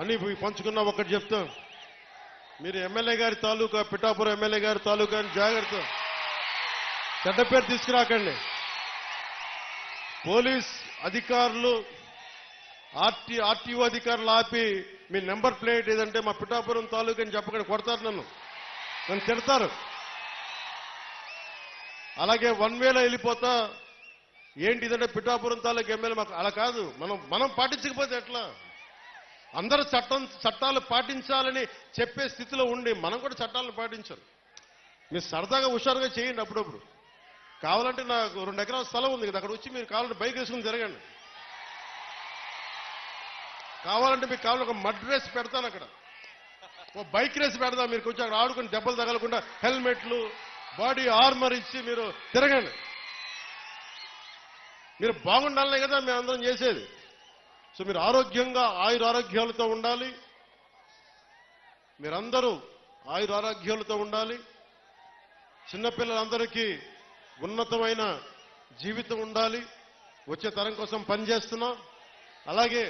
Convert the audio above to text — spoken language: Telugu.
అని పంచుకున్నా ఒకటి చెప్తాం. మీరు ఎమ్మెల్యే గారి తాలూకా, పిఠాపురం ఎమ్మెల్యే గారి తాలూకా అని జాగ్రత్త, చెడ్డ పేరు తీసుకురాకండి. పోలీస్ అధికారులు, ఆర్టీఓ అధికారులు ఆపి మీ నెంబర్ ప్లేట్ ఏదంటే మా పిఠాపురం తాలూకా అని చెప్పకండి, కొడతారు, నన్ను తిడతారు. అలాగే 1 వేలో వెళ్ళిపోతా ఏంటి ఇదంటే పిఠాపురం తాలూకా ఎమ్మెల్యే మాకు అలా కాదు. మనం పాటించకపోతే ఎట్లా? అందరూ చట్టాలు పాటించాలని చెప్పే స్థితిలో ఉండి మనం కూడా చట్టాలను పాటించాలి. మీరు సరదాగా హుషారుగా చేయండి. అప్పుడప్పుడు కావాలంటే నాకు 2 ఎకరాల స్థలం ఉంది కదా, అక్కడ వచ్చి మీరు కావాలంటే బైక్ వేసుకుని తిరగండి. కావాలంటే మీకు కావాలంటే ఒక మడ్ రేస్ పెడతాను, అక్కడ ఓ బైక్ రేస్ పెడతాం. మీరు కొంచెం అక్కడ ఆడుకుని దెబ్బలు తగలకుండా హెల్మెట్లు, బాడీ ఆర్మర్ ఇచ్చి మీరు తిరగండి. మీరు బాగుండాలనే కదా మేము అందరం చేసేది. సో మీరు ఆరోగ్యంగా ఆయురారోగ్యాలతో ఉండాలి. మీరందరూ ఆయురారోగ్యాలతో ఉండాలి. చిన్నపిల్లలందరికీ ఉన్నతమైన జీవితం ఉండాలి. వచ్చే తరం కోసం పనిచేస్తున్నాం. అలాగే